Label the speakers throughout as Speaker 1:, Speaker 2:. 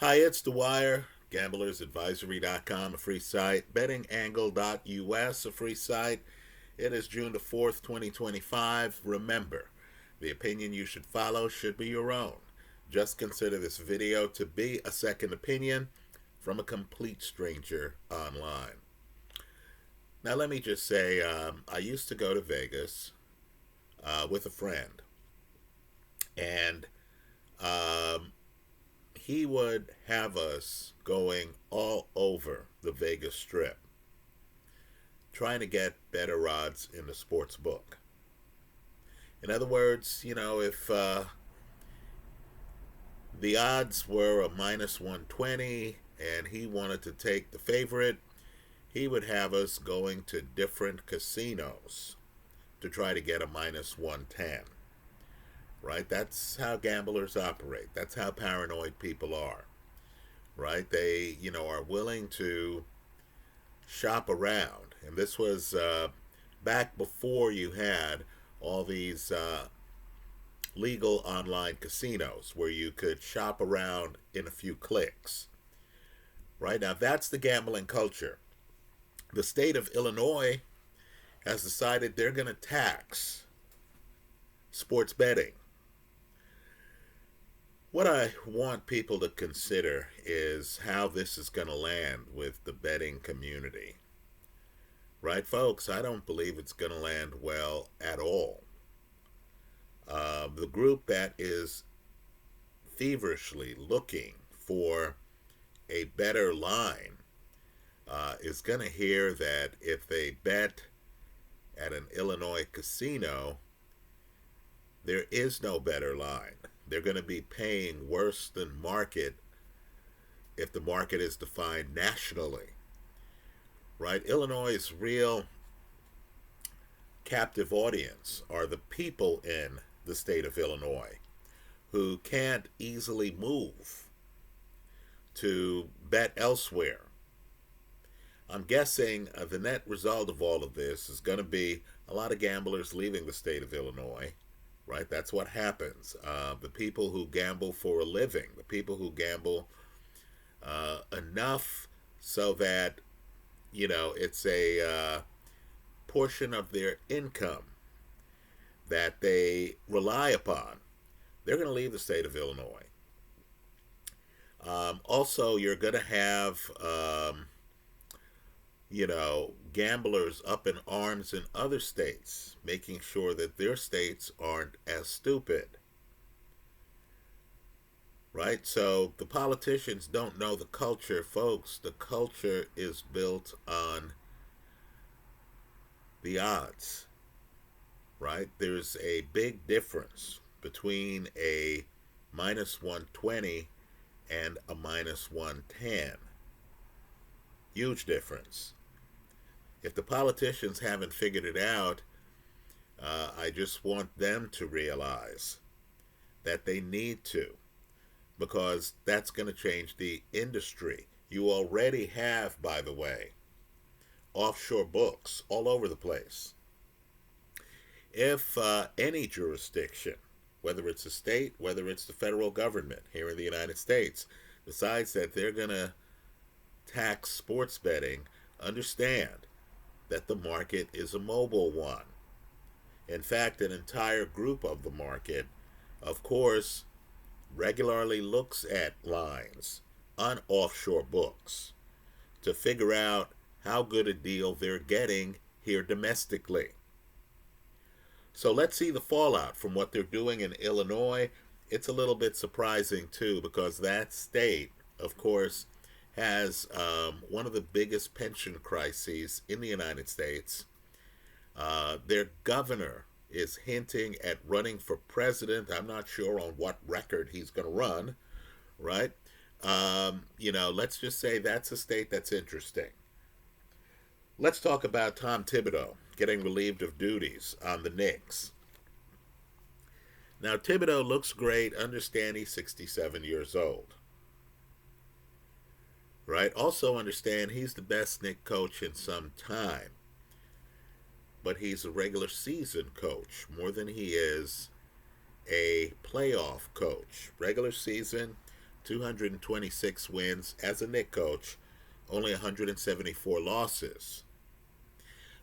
Speaker 1: Hi, it's Dwyer, gamblersadvisory.com, a free site, bettingangle.us, a free site. It is June the 4th, 2025. Remember, the opinion you should follow should be your own. Just consider this video to be a second opinion from a complete stranger online. Now, let me just say, I used to go to Vegas with a friend, and um, he would have us going all over the Vegas Strip, trying to get better odds in the sports book. In other words, if the odds were a minus 120 and he wanted to take the favorite, he would have us going to different casinos to try to get a minus 110. Right? That's how gamblers operate. That's how paranoid people are. Right? They, are willing to shop around. And this was back before you had all these legal online casinos where you could shop around in a few clicks. Right? Now, that's the gambling culture. The state of Illinois has decided they're going to tax sports betting. What I want people to consider is how this is going to land with the betting community. Right, folks? I don't believe it's going to land well at all. The group that is feverishly looking for a better line is going to hear that if they bet at an Illinois casino, there is no better line. They're going to be paying worse than market if the market is defined nationally. Right? Illinois' real captive audience are the people in the state of Illinois who can't easily move to bet elsewhere. I'm guessing the net result of all of this is going to be a lot of gamblers leaving the state of Illinois. Right? That's what happens. The people who gamble for a living, the people who gamble enough so that, it's a portion of their income that they rely upon, they're going to leave the state of Illinois. Also, you're going to have, gamblers up in arms in other states, making sure that their states aren't as stupid. Right? So the politicians don't know the culture, folks. The culture is built on the odds. Right? There's a big difference between a minus 120 and a minus 110. Huge difference. If the politicians haven't figured it out, I just want them to realize that they need to, because that's going to change the industry. You already have, by the way, offshore books all over the place. If any jurisdiction, whether it's a state, whether it's the federal government here in the United States, decides that they're going to tax sports betting, understand that the market is a mobile one. In fact, an entire group of the market, of course, regularly looks at lines on offshore books to figure out how good a deal they're getting here domestically. So let's see the fallout from what they're doing in Illinois. It's a little bit surprising, too, because that state, of course, has one of the biggest pension crises in the United States. Their governor is hinting at running for president. I'm not sure on what record he's going to run, right? Let's just say that's a state that's interesting. Let's talk about Tom Thibodeau getting relieved of duties on the Knicks. Now, Thibodeau looks great. Understand he's 67 years old. Right? Also understand he's the best Knicks coach in some time. But he's a regular season coach more than he is a playoff coach. Regular season, 226 wins as a Knicks coach, only 174 losses.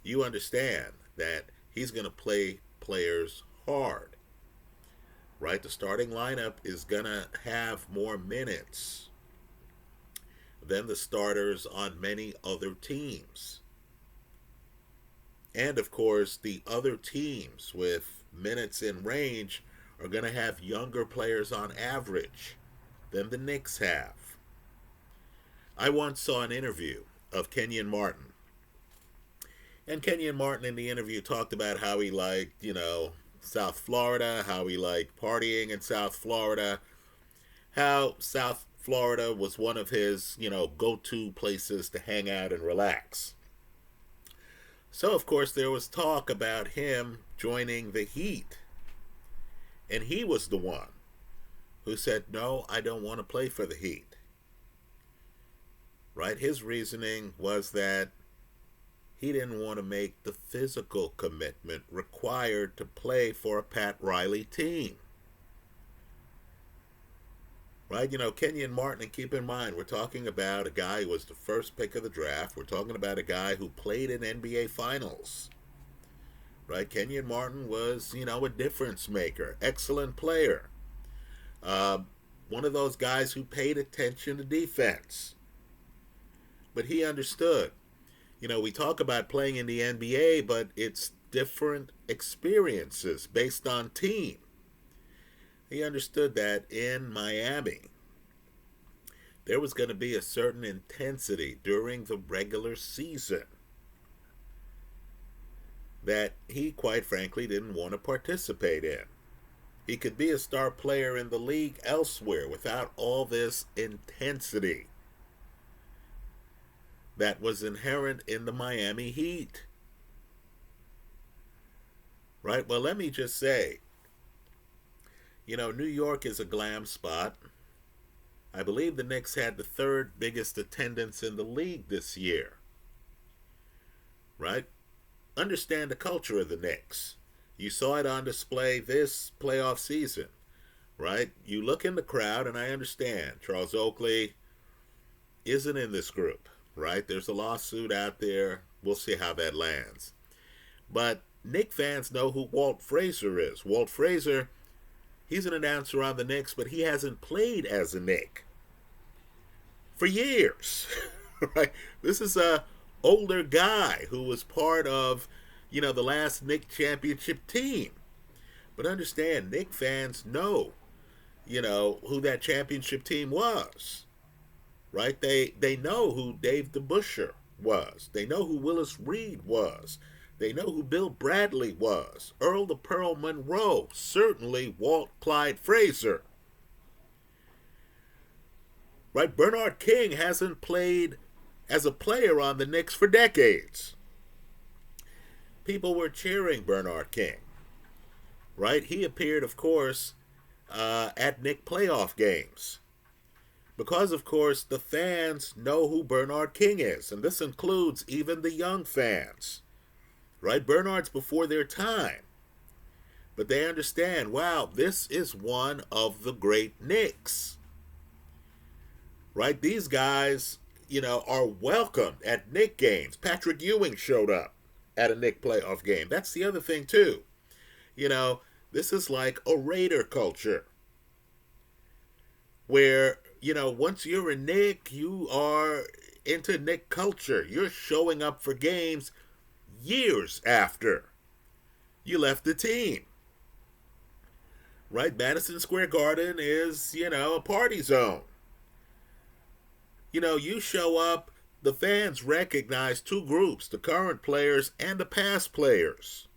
Speaker 1: You understand that he's going to play players hard, right? The starting lineup is going to have more minutes than the starters on many other teams. And of course, the other teams with minutes in range are going to have younger players on average than the Knicks have. I once saw an interview of Kenyon Martin. And Kenyon Martin in the interview talked about how he liked, South Florida, how he liked partying in South Florida, how South Florida was one of his, go-to places to hang out and relax. So, of course, there was talk about him joining the Heat. And he was the one who said, no, I don't want to play for the Heat. Right? His reasoning was that he didn't want to make the physical commitment required to play for a Pat Riley team. Right? Kenyon Martin, and keep in mind, we're talking about a guy who was the first pick of the draft. We're talking about a guy who played in NBA Finals. Right? Kenyon Martin was, a difference maker, excellent player. One of those guys who paid attention to defense. But he understood. We talk about playing in the NBA, but it's different experiences based on team. He understood that in Miami, there was going to be a certain intensity during the regular season that he, quite frankly, didn't want to participate in. He could be a star player in the league elsewhere without all this intensity that was inherent in the Miami Heat. Right? Well, let me just say, New York is a glam spot. I believe the Knicks had the third biggest attendance in the league this year. Right? Understand the culture of the Knicks. You saw it on display this playoff season. Right? You look in the crowd, and I understand Charles Oakley isn't in this group. Right? There's a lawsuit out there. We'll see how that lands. But Knicks fans know who Walt Frazier is. Walt Frazier, he's an announcer on the Knicks, but he hasn't played as a Knick for years. Right? This is a older guy who was part of, the last Knicks championship team. But understand, Knicks fans know, who that championship team was. Right? They know who Dave DeBusschere was. They know who Willis Reed was. They know who Bill Bradley was. Earl the Pearl Monroe. Certainly Walt Clyde Frazier. Right? Bernard King hasn't played as a player on the Knicks for decades. People were cheering Bernard King. Right? He appeared, of course, at Knicks playoff games. Because, of course, the fans know who Bernard King is. And this includes even the young fans. Right? Bernard's before their time. But they understand, wow, this is one of the great Knicks. Right? These guys, are welcomed at Knicks games. Patrick Ewing showed up at a Knicks playoff game. That's the other thing, too. This is like a Raider culture. Where, once you're a Knick, you are into Knick culture. You're showing up for games years after you left the team. Right? Madison Square Garden is, a party zone. You show up, the fans recognize two groups, the current players and the past players.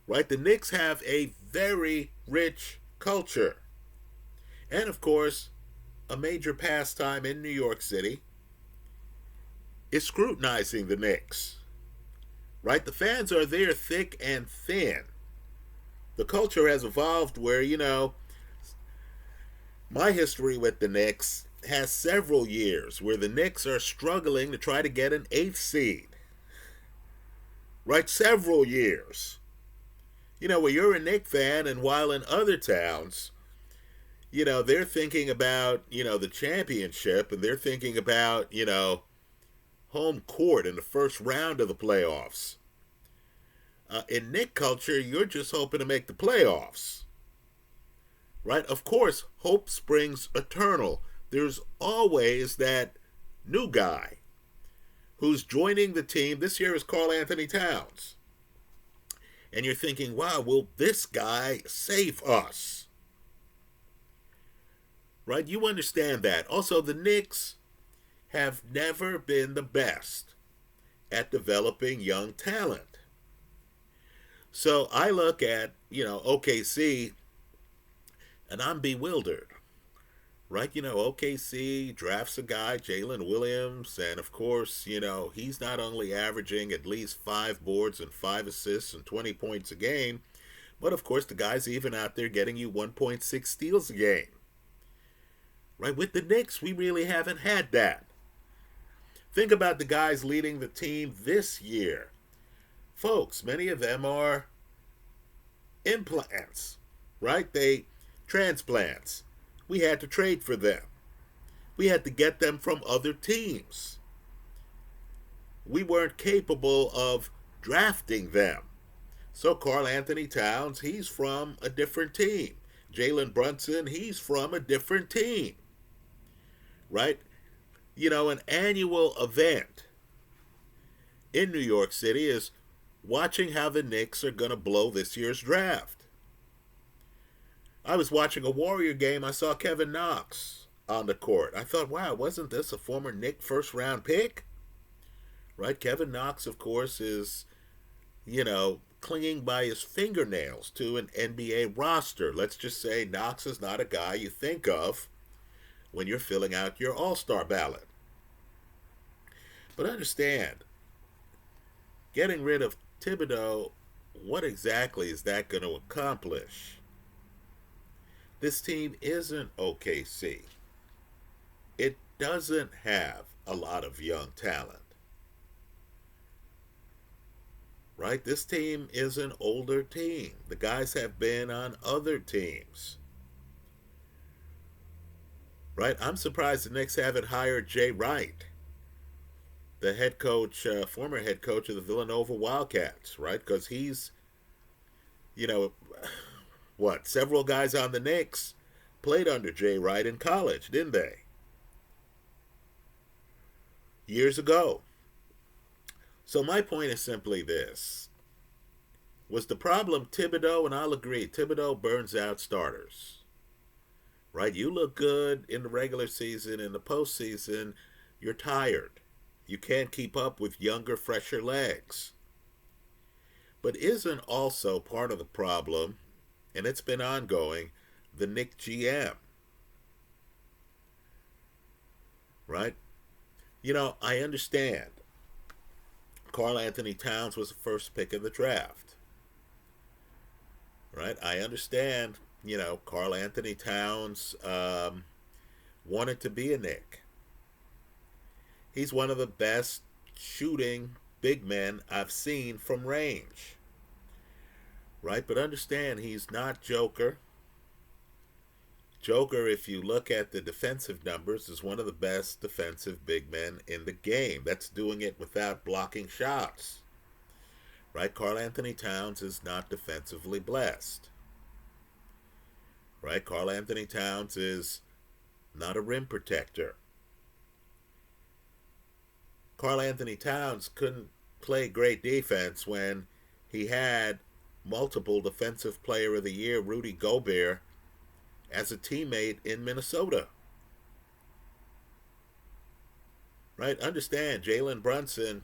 Speaker 1: Right? The Knicks have a very rich culture. And, of course, a major pastime in New York City is scrutinizing the Knicks. Right? The fans are there thick and thin. The culture has evolved where, my history with the Knicks has several years where the Knicks are struggling to try to get an 8th seed. Right? Several years. Where you're a Knicks fan, and while in other towns, they're thinking about, the championship, and they're thinking about, home court in the first round of the playoffs. In Knick culture, you're just hoping to make the playoffs. Right? Of course, hope springs eternal. There's always that new guy who's joining the team. This year is Karl Anthony Towns. And you're thinking, wow, will this guy save us? Right? You understand that. Also, the Knicks have never been the best at developing young talent. So I look at, OKC, and I'm bewildered. Right? OKC drafts a guy, Jalen Williams, and of course, he's not only averaging at least 5 boards and 5 assists and 20 points a game, but of course the guy's even out there getting you 1.6 steals a game. Right? With the Knicks, we really haven't had that. Think about the guys leading the team this year. Folks, many of them are implants, right? Transplants. We had to trade for them. We had to get them from other teams. We weren't capable of drafting them. So Karl Anthony Towns, he's from a different team. Jalen Brunson, he's from a different team. Right? An annual event in New York City is watching how the Knicks are going to blow this year's draft. I was watching a Warrior game. I saw Kevin Knox on the court. I thought, wow, wasn't this a former Knick first-round pick? Right? Kevin Knox, of course, is, clinging by his fingernails to an NBA roster. Let's just say Knox is not a guy you think of when you're filling out your All-Star ballot. But understand, getting rid of Thibodeau, what exactly is that going to accomplish? This team isn't OKC. It doesn't have a lot of young talent. Right? This team is an older team. The guys have been on other teams. Right? I'm surprised the Knicks haven't hired Jay Wright, the head coach, former head coach of the Villanova Wildcats, right? Because he's, several guys on the Knicks played under Jay Wright in college, didn't they? Years ago. So my point is simply this. Was the problem Thibodeau? And I'll agree, Thibodeau burns out starters. Right? You look good in the regular season. In the postseason, you're tired. You can't keep up with younger, fresher legs. But isn't also part of the problem, and it's been ongoing, the Knicks GM? Right? I understand. Karl Anthony Towns was the first pick in the draft. Right? I understand, Karl Anthony Towns wanted to be a Knick. He's one of the best shooting big men I've seen from range. Right? But understand, he's not Joker. Joker, if you look at the defensive numbers, is one of the best defensive big men in the game. That's doing it without blocking shots. Right? Karl Anthony Towns is not defensively blessed. Right? Karl Anthony Towns is not a rim protector. Karl Anthony Towns couldn't play great defense when he had multiple Defensive Player of the Year, Rudy Gobert, as a teammate in Minnesota. Right? Understand, Jalen Brunson,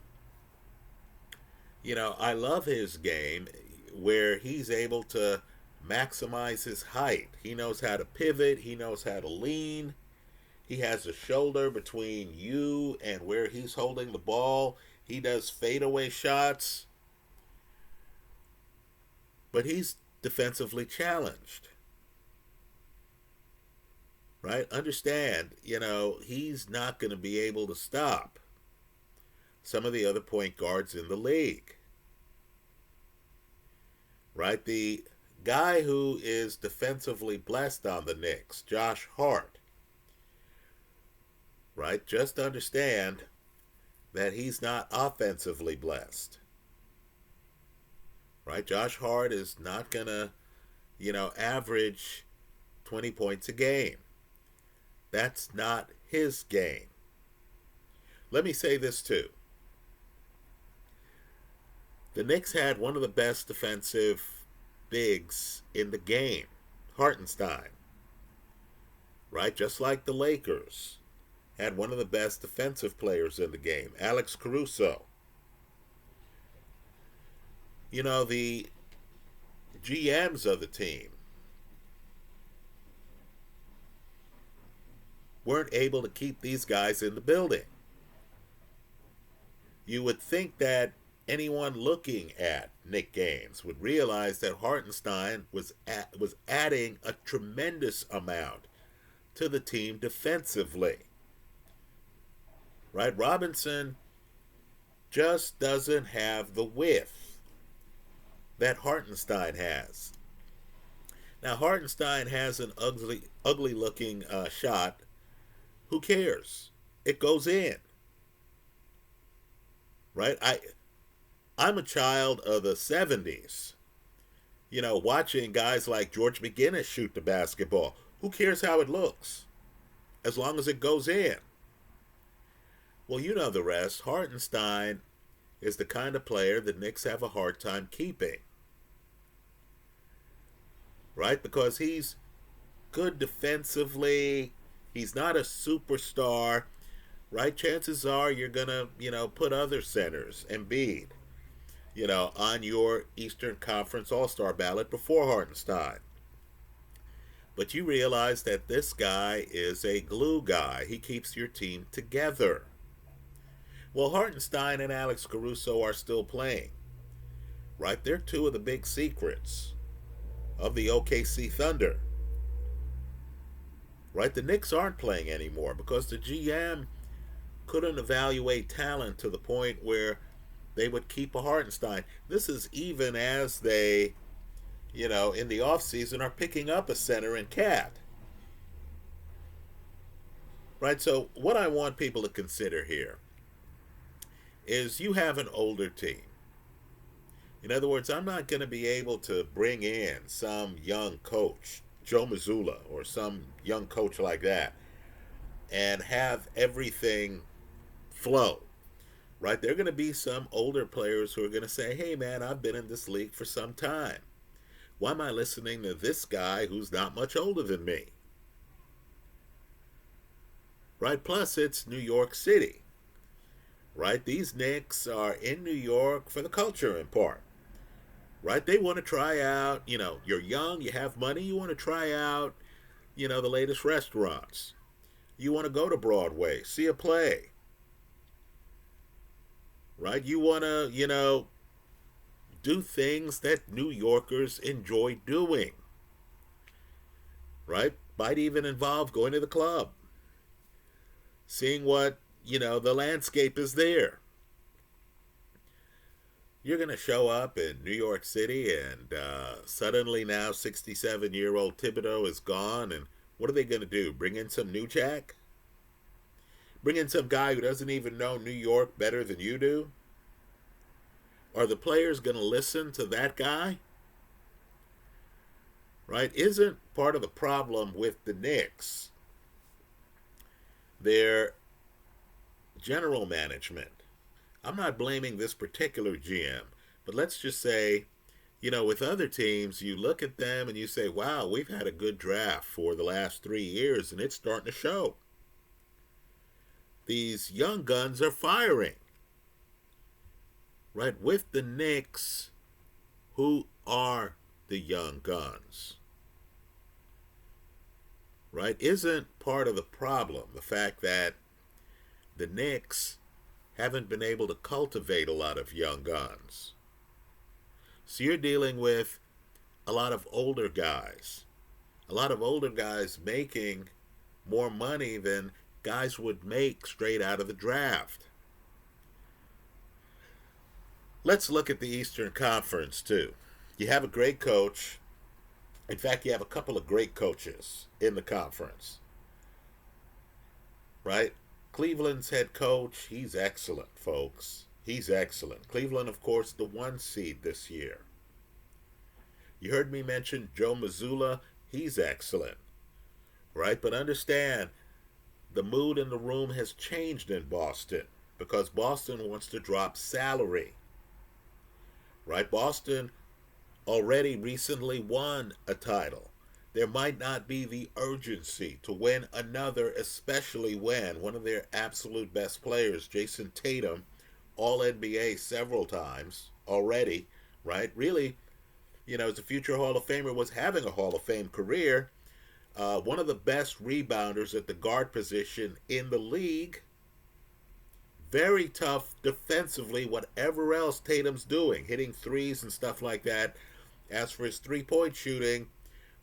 Speaker 1: I love his game where he's able to maximize his height. He knows how to pivot. He knows how to lean. He has a shoulder between you and where he's holding the ball. He does fadeaway shots. But he's defensively challenged. Right? Understand, he's not going to be able to stop some of the other point guards in the league. Right? The Guy who is defensively blessed on the Knicks, Josh Hart, right? Just understand that he's not offensively blessed, right? Josh Hart is not going to, average 20 points a game. That's not his game. Let me say this too. The Knicks had one of the best defensive bigs in the game, Hartenstein, right? Just like the Lakers had one of the best defensive players in the game, Alex Caruso. The GMs of the team weren't able to keep these guys in the building. You would think that anyone looking at Knick games would realize that Hartenstein was adding a tremendous amount to the team defensively. Right? Robinson just doesn't have the width that Hartenstein has. Now, Hartenstein has an ugly looking shot. Who cares? It goes in. Right? I'm a child of the 70s. Watching guys like George McGinnis shoot the basketball. Who cares how it looks? As long as it goes in. Well, you know the rest. Hartenstein is the kind of player the Knicks have a hard time keeping. Right? Because he's good defensively. He's not a superstar. Right? Chances are you're going to, put other centers, Embiid, on your Eastern Conference All-Star ballot before Hartenstein. But you realize that this guy is a glue guy. He keeps your team together. Well, Hartenstein and Alex Caruso are still playing. Right? They're two of the big secrets of the OKC Thunder. Right? The Knicks aren't playing anymore because the GM couldn't evaluate talent to the point where they would keep a Hartenstein. This is even as they, in the offseason are picking up a center in Cat. Right? So what I want people to consider here is you have an older team. In other words, I'm not going to be able to bring in some young coach, Joe Mazzulla, or some young coach like that, and have everything flow. Right? There are going to be some older players who are going to say, hey man, I've been in this league for some time. Why am I listening to this guy who's not much older than me? Right? Plus, it's New York City. Right? These Knicks are in New York for the culture in part. Right? They want to try out, you're young, you have money, you want to try out, the latest restaurants. You want to go to Broadway, see a play. Right? You want to, do things that New Yorkers enjoy doing. Right? Might even involve going to the club. Seeing what, the landscape is there. You're going to show up in New York City and suddenly now 67-year-old Thibodeau is gone. And what are they going to do? Bring in some new jack? Bring in some guy who doesn't even know New York better than you do? Are the players going to listen to that guy? Right? Isn't part of the problem with the Knicks their general management? I'm not blaming this particular GM, but let's just say, with other teams, you look at them and you say, wow, we've had a good draft for the last 3 years and it's starting to show. These young guns are firing. Right? With the Knicks, who are the young guns? Right? Isn't part of the problem the fact that the Knicks haven't been able to cultivate a lot of young guns? So you're dealing with a lot of older guys. A lot of older guys making more money than guys would make straight out of the draft. Let's look at the Eastern Conference too. You have a great coach, In fact, you have a couple of great coaches in the conference, right? Cleveland's head coach, he's excellent, folks. He's excellent. Cleveland, of course, the 1 seed this year. You heard me mention Joe Mazzulla. He's excellent, right? But understand, the mood in the room has changed in Boston because Boston wants to drop salary, right? Boston already recently won a title. There might not be the urgency to win another, especially when one of their absolute best players, Jason Tatum, all NBA several times already, right? Really, as a future Hall of Famer, was having a Hall of Fame career. One of the best rebounders at the guard position in the league. Very tough defensively, whatever else Tatum's doing, hitting threes and stuff like that. As for his three-point shooting,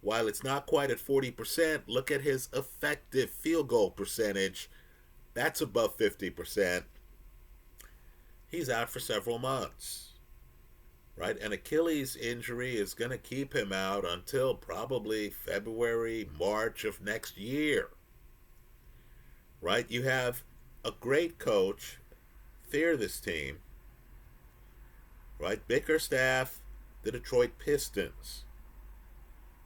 Speaker 1: while it's not quite at 40%, look at his effective field goal percentage. That's above 50%. He's out for several months, right? An Achilles injury is going to keep him out until probably February, March of next year, right? You have a great coach, fear this team, right? Bickerstaff, the Detroit Pistons.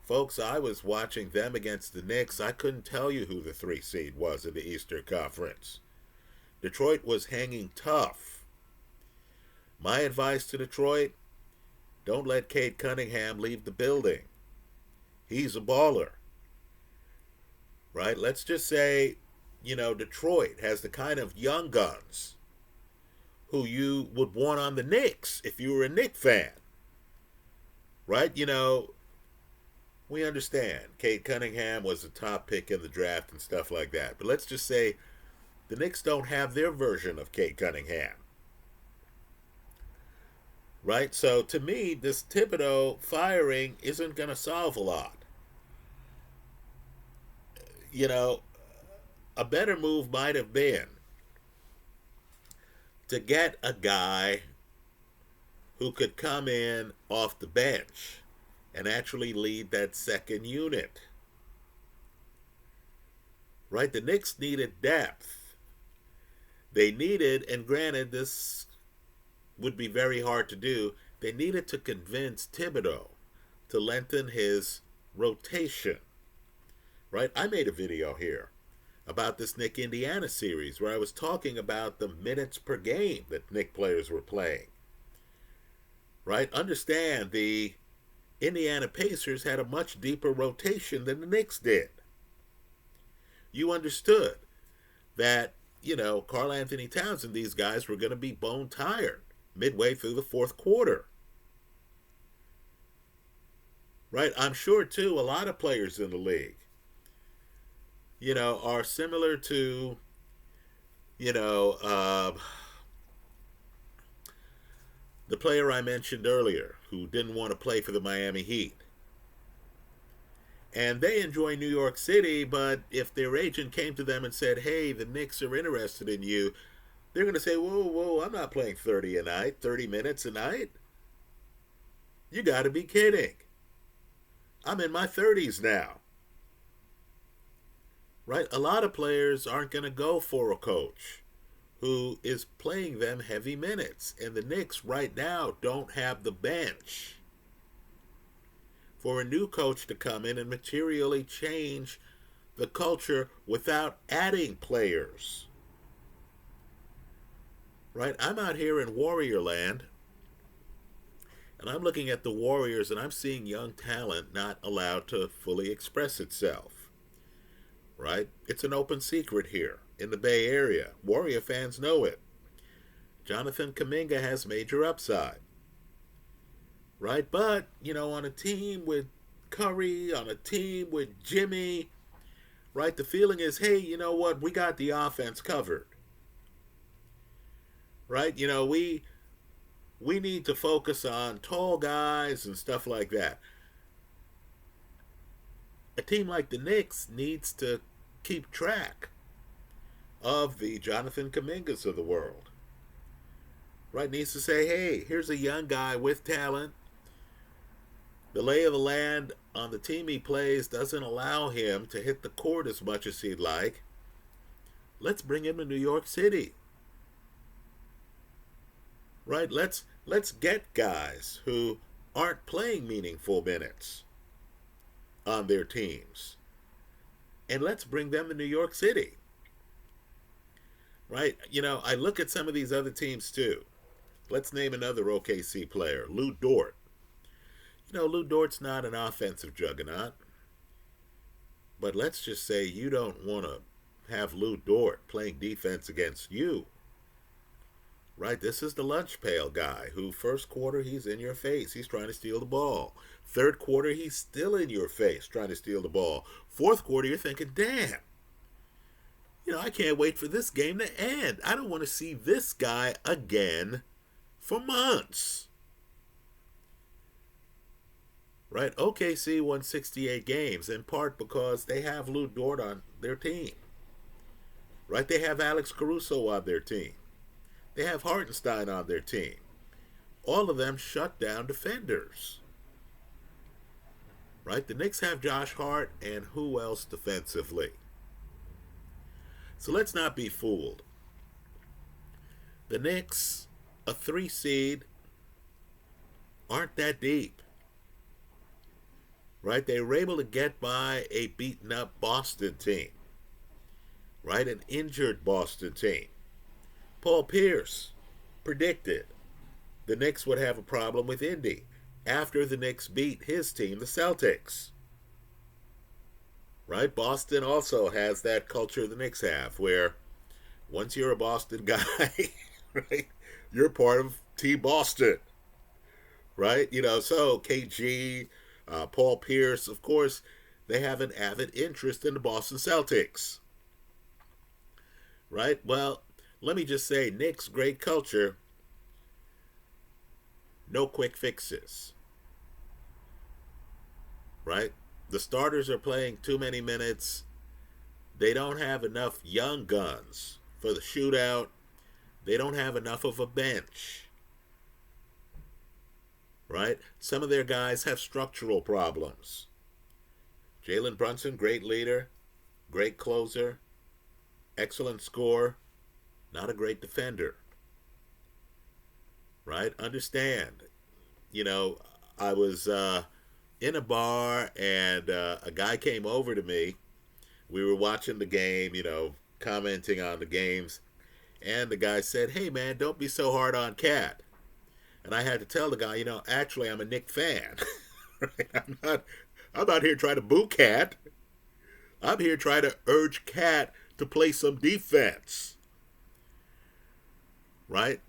Speaker 1: Folks, I was watching them against the Knicks. I couldn't tell you who the 3 seed was in the Eastern Conference. Detroit was hanging tough. My advice to Detroit, don't let Cade Cunningham leave the building. He's a baller, right? Let's just say, Detroit has the kind of young guns who you would want on the Knicks if you were a Knicks fan, right? We understand Cade Cunningham was a top pick in the draft and stuff like that. But let's just say the Knicks don't have their version of Cade Cunningham, right? So to me, this Thibodeau firing isn't going to solve a lot. A better move might have been to get a guy who could come in off the bench and actually lead that second unit, right? The Knicks needed depth. They needed, and granted this would be very hard to do, they needed to convince Thibodeau to lengthen his rotation, right? I made a video here about this Knick Indiana series where I was talking about the minutes per game that Knick players were playing, right? Understand, the Indiana Pacers had a much deeper rotation than the Knicks did. You understood that, Karl Anthony Towns and these guys were going to be bone tired midway through the fourth quarter. Right? I'm sure, too, a lot of players in the league, are similar to, the player I mentioned earlier who didn't want to play for the Miami Heat. And they enjoy New York City, but if their agent came to them and said, hey, the Knicks are interested in you, they're going to say, whoa, I'm not playing 30 minutes a night. You got to be kidding. I'm in my 30s now. Right? A lot of players aren't going to go for a coach who is playing them heavy minutes. And the Knicks right now don't have the bench for a new coach to come in and materially change the culture without adding players. Right? I'm out here in Warrior Land, and I'm looking at the Warriors, and I'm seeing young talent not allowed to fully express itself. Right? It's an open secret here in the Bay Area. Warrior fans know it. Jonathan Kuminga has major upside. Right? But, on a team with Curry, on a team with Jimmy, right, the feeling is, hey, you know what? We got the offense covered. Right? We need to focus on tall guys and stuff like that. A team like the Knicks needs to keep track of the Jonathan Kumingas of the world. Right? Needs to say, hey, here's a young guy with talent. The lay of the land on the team he plays doesn't allow him to hit the court as much as he'd like, let's bring him to New York City. Right? Let's get guys who aren't playing meaningful minutes on their teams. And let's bring them to New York City. Right? I look at some of these other teams too. Let's name another OKC player, Lou Dort. Lou Dort's not an offensive juggernaut. But let's just say you don't want to have Lou Dort playing defense against you. Right? This is the lunch pail guy who first quarter he's in your face. He's trying to steal the ball. Third quarter he's still in your face trying to steal the ball. Fourth quarter you're thinking, damn, I can't wait for this game to end. I don't want to see this guy again for months. Right? OKC won 68 games in part because they have Lou Dort on their team. Right? They have Alex Caruso on their team. They have Hartenstein on their team. All of them shut down defenders. Right? The Knicks have Josh Hart and who else defensively? So let's not be fooled. The Knicks, a 3 seed, aren't that deep. Right? They were able to get by a beaten up Boston team. Right? An injured Boston team. Paul Pierce predicted the Knicks would have a problem with Indy after the Knicks beat his team, the Celtics. Right? Boston also has that culture the Knicks have, where once you're a Boston guy, right, you're part of Team Boston. Right? So KG, Paul Pierce, of course, they have an avid interest in the Boston Celtics. Right? Well, let me just say, Knicks, great culture, no quick fixes. Right? The starters are playing too many minutes. They don't have enough young guns for the shootout. They don't have enough of a bench. Right? Some of their guys have structural problems. Jalen Brunson, great leader, great closer, excellent scorer, not a great defender. Right? Understand. I was in a bar and a guy came over to me. We were watching the game, commenting on the games. And the guy said, hey man, don't be so hard on Cat. And I had to tell the guy, actually I'm a Knicks fan. Right? I'm not here trying to boo Cat. I'm here trying to urge Cat to play some defense. Right?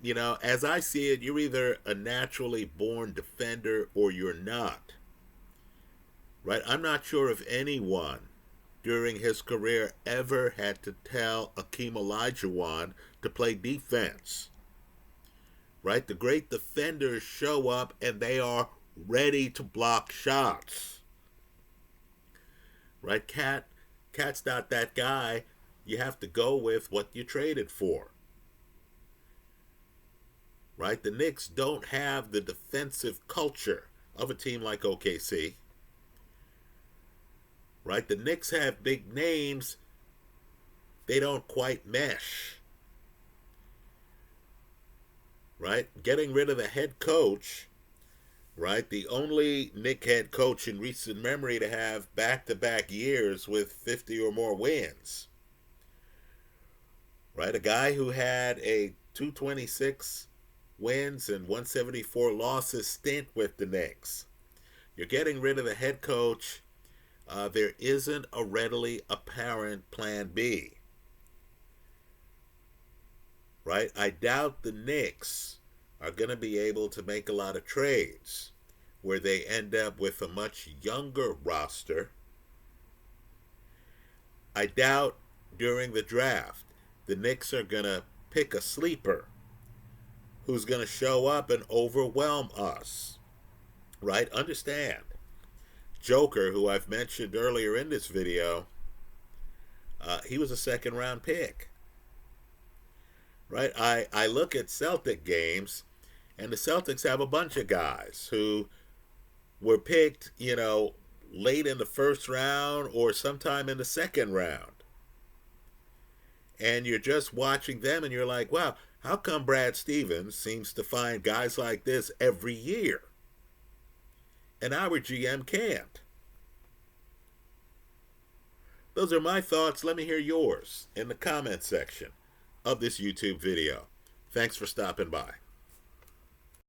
Speaker 1: As I see it, you're either a naturally born defender or you're not. Right? I'm not sure if anyone during his career ever had to tell Akeem Olajuwon to play defense. Right? The great defenders show up and they are ready to block shots. Right? Cat's not that guy. You have to go with what you traded for. Right? The Knicks don't have the defensive culture of a team like OKC. Right? The Knicks have big names. They don't quite mesh. Right? Getting rid of the head coach. Right? The only Knick head coach in recent memory to have back-to-back years with 50 or more wins. Right? A guy who had a 226 wins and 174 losses stint with the Knicks. You're getting rid of the head coach. There isn't a readily apparent plan B. Right? I doubt the Knicks are going to be able to make a lot of trades where they end up with a much younger roster. I doubt during the draft the Knicks are going to pick a sleeper who's going to show up and overwhelm us. Right? Understand. Joker, who I've mentioned earlier in this video, he was a second-round pick. Right? I look at Celtic games, and the Celtics have a bunch of guys who were picked, late in the first round or sometime in the second round. And you're just watching them and you're like, wow, how come Brad Stevens seems to find guys like this every year? And our GM can't. Those are my thoughts. Let me hear yours in the comment section of this YouTube video. Thanks for stopping by.